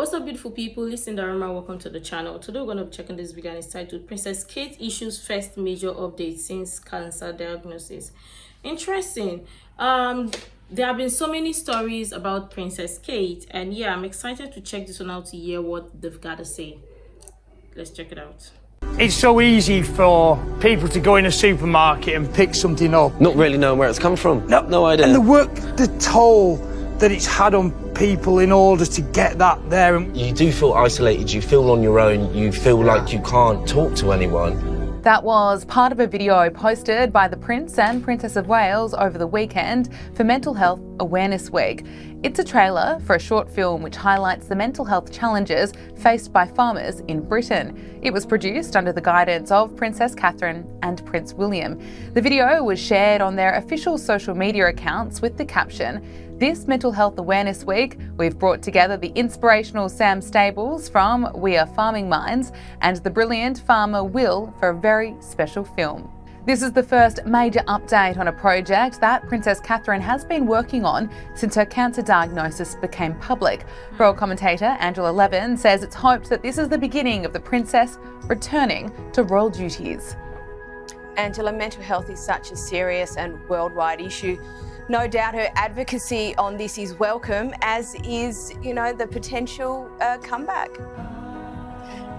What's up, beautiful people? Listen, Dharma, welcome to the channel. Today we're going to be checking this video and it's titled Princess Kate issues first major update since cancer diagnosis. Interesting. There have been so many stories about Princess Kate, and yeah, I'm excited to check this one out to hear what they've got to say. Let's check it out. It's so easy for people to go in a supermarket and pick something up. Not really knowing where it's come from. No idea. And the toll that it's had on people in order to get that there. You do feel isolated, you feel on your own, you feel like you can't talk to anyone. That was part of a video posted by the Prince and Princess of Wales over the weekend for Mental Health Awareness Week. It's a trailer for a short film which highlights the mental health challenges faced by farmers in Britain. It was produced under the guidance of Princess Catherine and Prince William. The video was shared on their official social media accounts with the caption, "This Mental Health Awareness Week, we've brought together the inspirational Sam Stables from We Are Farming Minds and the brilliant farmer Will for a very special film." This is the first major update on a project that Princess Catherine has been working on since her cancer diagnosis became public. Royal commentator Angela Levin says it's hoped that this is the beginning of the princess returning to royal duties. Angela, mental health is such a serious and worldwide issue. No doubt her advocacy on this is welcome, as is, the potential comeback.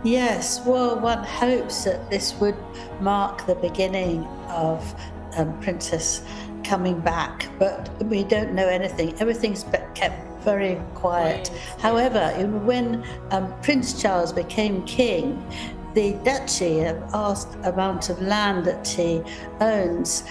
Yes, well, one hopes that this would mark the beginning of Princess coming back, but we don't know anything. Everything's kept very quiet. However, when Prince Charles became king, the duchy, asked amount of land that he owns,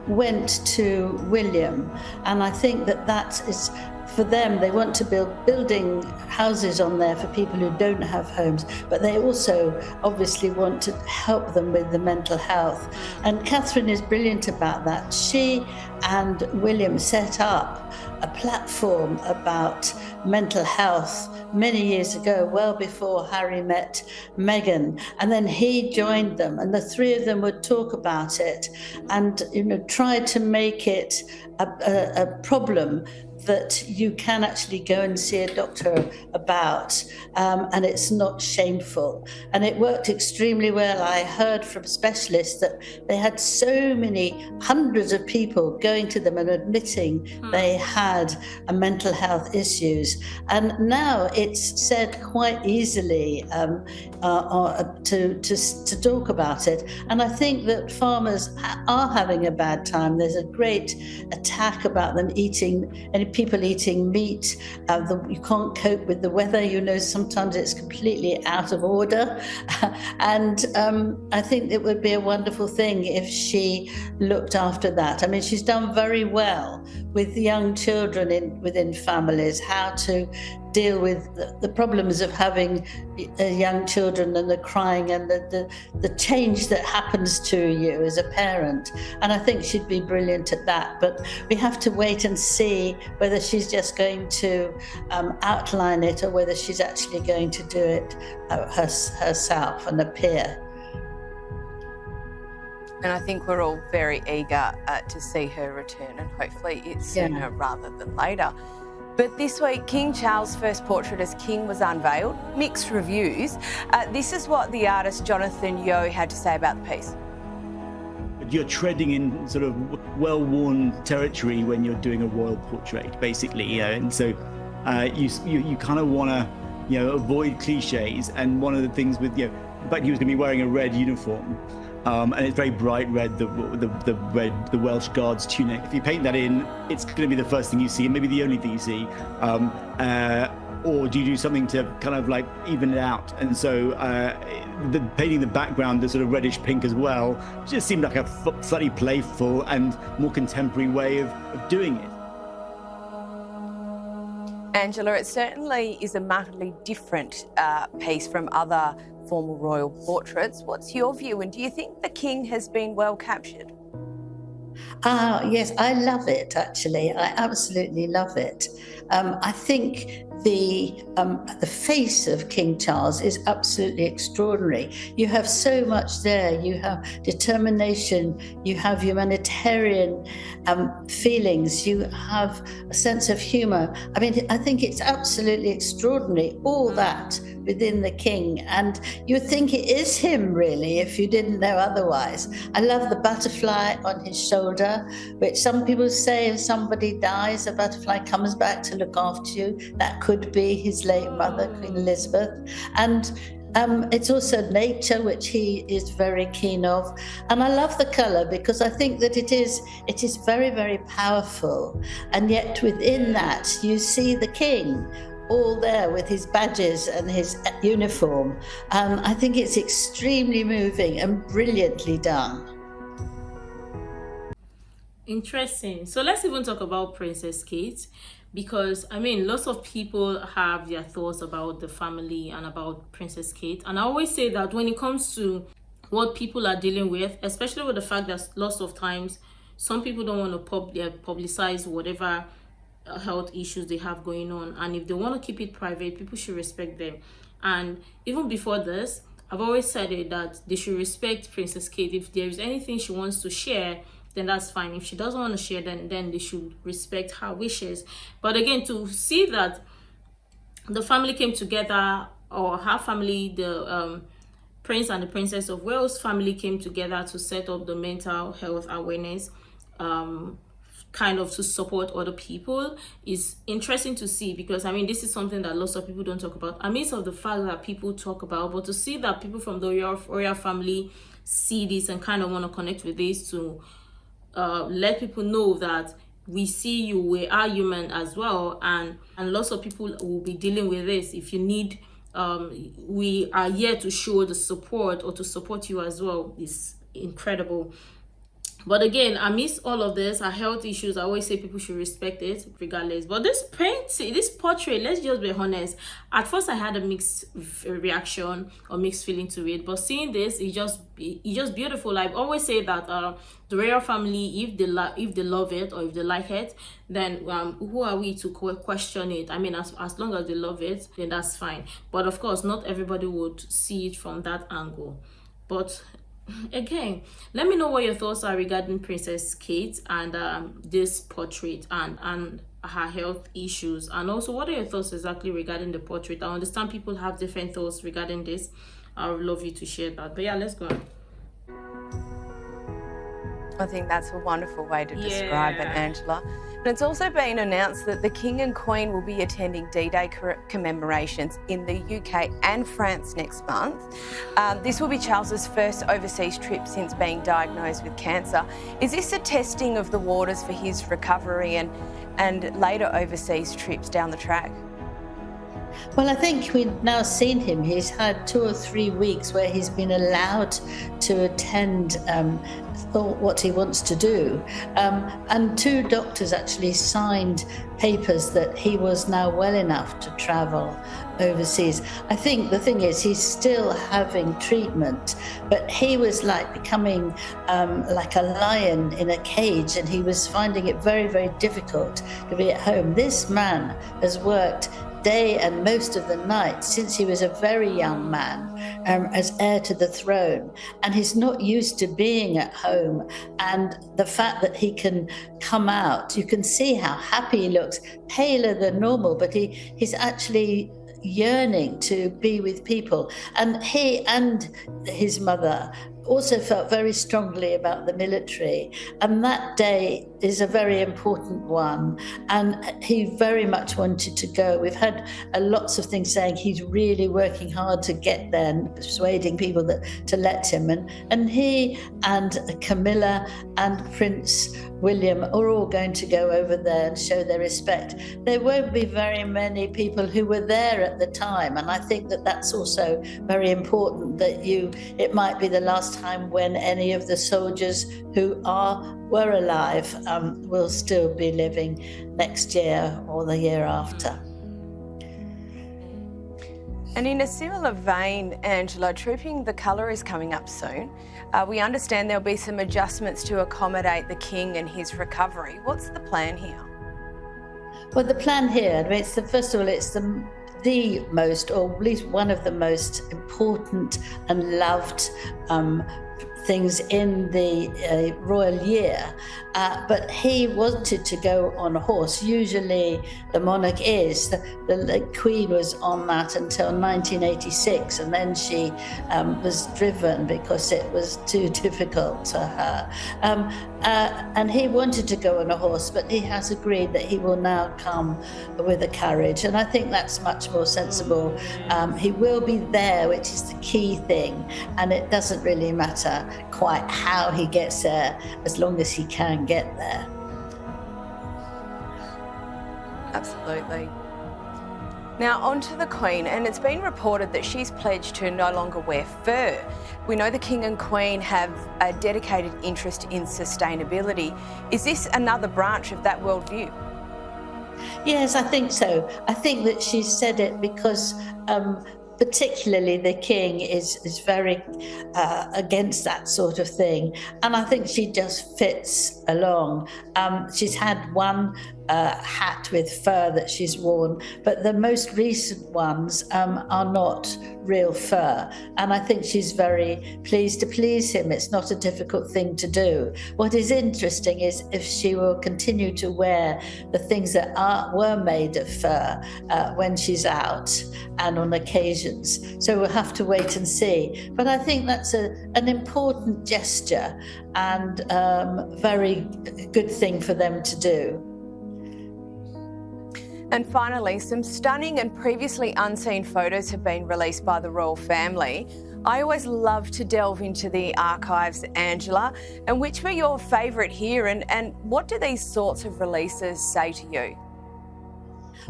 went to William, and I think that is for them. They want to building houses on there for people who don't have homes, but they also obviously want to help them with the mental health. And Catherine is brilliant about that. She and William set up a platform about mental health many years ago, well before Harry met Meghan, and then he joined them, and the three of them would talk about it and try to make it a problem that you can actually go and see a doctor about, and it's not shameful. And it worked extremely well. I heard from specialists that they had so many hundreds of people going to them and admitting they had mental health issues. And now it's said quite easily to talk about it. And I think that farmers are having a bad time. There's a great attack about them eating, and people eating meat. You can't cope with the weather. Sometimes it's completely out of order. And I think it would be a wonderful thing if she looked after that. I mean, she's done very well with young children within families, how to deal with the problems of having young children and the crying and the change that happens to you as a parent. And I think she'd be brilliant at that. But we have to wait and see whether she's just going to outline it or whether she's actually going to do it herself and appear. And I think we're all very eager to see her return, and hopefully it's sooner rather than later. But this week, King Charles' first portrait as king was unveiled. Mixed reviews. This is what the artist Jonathan Yeo had to say about the piece. You're treading in sort of well-worn territory when you're doing a royal portrait, basically, and so you kind of want to, avoid cliches. And one of the things with, in fact, he was going to be wearing a red uniform. And it's very bright red, the Welsh Guards tunic. If you paint that in, it's going to be the first thing you see, and maybe the only thing you see. Or do you do something to kind of like even it out? And so painting the background, the sort of reddish pink as well, just seemed like a slightly playful and more contemporary way of doing it. Angela, it certainly is a markedly different piece from other formal royal portraits. What's your view, and do you think the king has been well captured? Yes, I love it, actually. I absolutely love it. I think the face of King Charles is absolutely extraordinary. You have so much there. You have determination, you have humanitarian feelings, you have a sense of humour. I mean, I think it's absolutely extraordinary, all that within the king, and you think it is him really if you didn't know otherwise. I love the butterfly on his shoulder, which some people say if somebody dies, a butterfly comes back to look after you. That could be his late mother, Queen Elizabeth. And it's also nature, which he is very keen of. And I love the colour because I think that it is very, very powerful. And yet within that, you see the king all there with his badges and his uniform. I think it's extremely moving and brilliantly done. Interesting. So let's even talk about Princess Kate, because I mean, lots of people have their thoughts about the family and about Princess Kate. And I always say that when it comes to what people are dealing with, especially with the fact that lots of times some people don't want to publicize whatever health issues they have going on, and if they want to keep it private, people should respect them. And even before this, I've always said it, that they should respect Princess Kate. If there is anything she wants to share, then that's fine. If she doesn't want to share, then they should respect her wishes. But again, to see that the family came together, or her family, the Prince and the Princess of Wales family came together to set up the mental health awareness kind of to support other people, is interesting to see, because I mean, this is something that lots of people don't talk about, amidst of the fact that people talk about, but to see that people from the royal family see this and kind of want to connect with this, to let people know that we see you, we are human as well, and lots of people will be dealing with this. If you need, we are here to show the support, or to support you as well. Is incredible. But again, amidst all of this, our health issues, I always say people should respect it regardless. But this portrait, let's just be honest, at first I had a mixed reaction or mixed feeling to it. But seeing this, it's just beautiful. I always say that the royal family, if they love it or if they like it, then who are we to question it? I mean, as long as they love it, then that's fine. But of course, not everybody would see it from that angle. But again, let me know what your thoughts are regarding Princess Kate and this portrait and her health issues, and also what are your thoughts exactly regarding the portrait. I understand people have different thoughts regarding this. I would love you to share that. But yeah, let's go on. I think that's a wonderful way to describe it, Angela. And it's also been announced that the King and Queen will be attending D-Day commemorations in the UK and France next month. This will be Charles's first overseas trip since being diagnosed with cancer. Is this a testing of the waters for his recovery and later overseas trips down the track? Well, I think we've now seen him. He's had 2 or 3 weeks where he's been allowed to attend what he wants to do. And 2 doctors actually signed papers that he was now well enough to travel overseas. I think the thing is, he's still having treatment, but he was like becoming like a lion in a cage, and he was finding it very, very difficult to be at home. This man has worked day and most of the night since he was a very young man as heir to the throne, and he's not used to being at home. And the fact that he can come out, you can see how happy he looks, paler than normal, but he's actually yearning to be with people. And he and his mother also felt very strongly about the military, and that day is a very important one, and he very much wanted to go. We've had lots of things saying he's really working hard to get there and persuading people to let him, and he and Camilla and Prince William are all going to go over there and show their respect. There won't be very many people who were there at the time, and I think that that's also very important, that it might be the last time when any of the soldiers who were alive will still be living next year or the year after. And in a similar vein, Angela, Trooping the Colour is coming up soon. We understand there'll be some adjustments to accommodate the King and his recovery. What's the plan here? Well, the plan here, I mean, first of all, it's the most, or at least one of the most important and loved things in the royal year, but he wanted to go on a horse. Usually the monarch is. The Queen was on that until 1986, and then she was driven because it was too difficult to her. And he wanted to go on a horse, but he has agreed that he will now come with a carriage, and I think that's much more sensible. He will be there, which is the key thing, and it doesn't really matter quite how he gets there, as long as he can get there. Absolutely. Now on to the Queen, and it's been reported that she's pledged to no longer wear fur. We know the King and Queen have a dedicated interest in sustainability. Is this another branch of that worldview? Yes, I think so. I think that she said it because particularly the King is very against that sort of thing, and I think she just fits along. She's had one hat with fur that she's worn, but the most recent ones are not real fur, and I think she's very pleased to please him. It's not a difficult thing to do. What is interesting is if she will continue to wear the things that were made of fur when she's out and on occasions. So we'll have to wait and see. But I think that's an important gesture and very good thing for them to do. And finally, some stunning and previously unseen photos have been released by the royal family. I always love to delve into the archives, Angela, and which were your favourite here, and what do these sorts of releases say to you?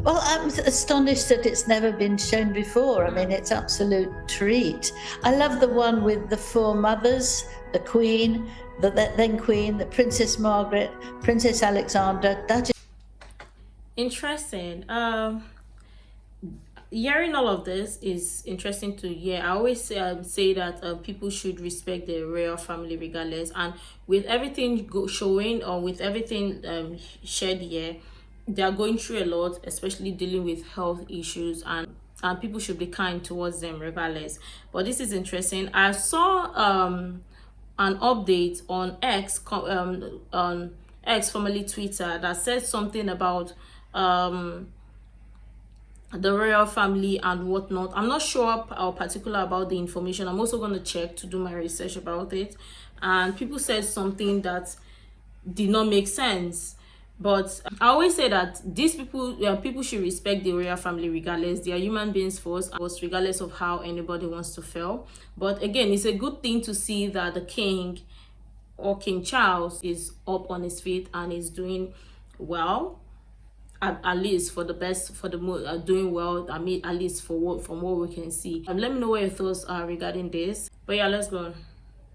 Well, I'm astonished that it's never been shown before. I mean, it's an absolute treat. I love the one with the four mothers, the Queen, the then Queen, the Princess Margaret, Princess Alexandra, Duchess. Interesting. Hearing all of this is interesting to hear. I always say that people should respect the royal family regardless, and with everything showing, or with everything shared here, they are going through a lot, especially dealing with health issues, and people should be kind towards them regardless. But this is interesting. I saw an update on X, formerly Twitter, that said something about the royal family and whatnot. I'm not sure or particular about the information. I'm also going to check to do my research about it, and people said something that did not make sense. But I always say that these people should respect the royal family regardless. They are human beings first, regardless of how anybody wants to feel. But again, it's a good thing to see that the King, or King Charles, is up on his feet and is doing well. At least for the best, for the doing well. I mean, at least from what we can see. Let me know what your thoughts are regarding this. But yeah, let's go on.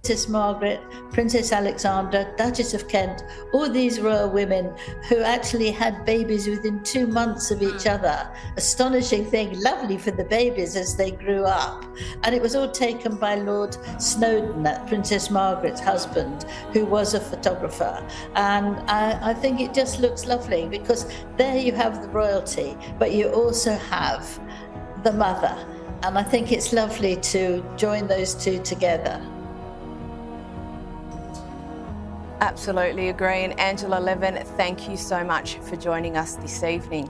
Princess Margaret, Princess Alexandra, Duchess of Kent, all these royal women who actually had babies within 2 months of each other. Astonishing thing, lovely for the babies as they grew up. And it was all taken by Lord Snowdon, that Princess Margaret's husband, who was a photographer. And I think it just looks lovely, because there you have the royalty, but you also have the mother. And I think it's lovely to join those two together. Absolutely agree. And Angela Levin, thank you so much for joining us this evening.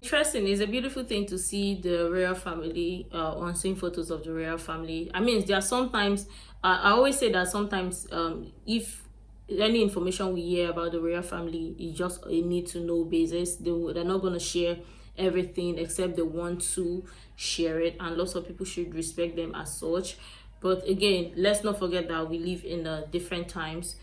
Interesting. It's a beautiful thing to see the royal family, on seeing photos of the royal family. I mean, there are sometimes, I always say that sometimes if any information we hear about the royal family is just a need-to-know basis, they're not going to share everything except they want to share it, and lots of people should respect them as such. But again, let's not forget that we live in different times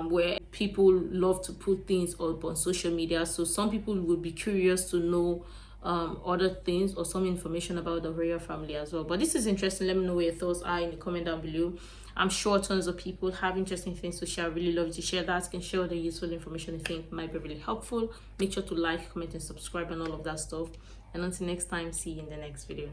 where people love to put things up on social media. So some people will be curious to know other things or some information about the royal family as well. But this is interesting. Let me know what your thoughts are in the comment down below. I'm sure tons of people have interesting things to share. I really love you to share that. You can share the useful information you think might be really helpful. Make sure to like, comment, and subscribe and all of that stuff. And until next time, see you in the next video.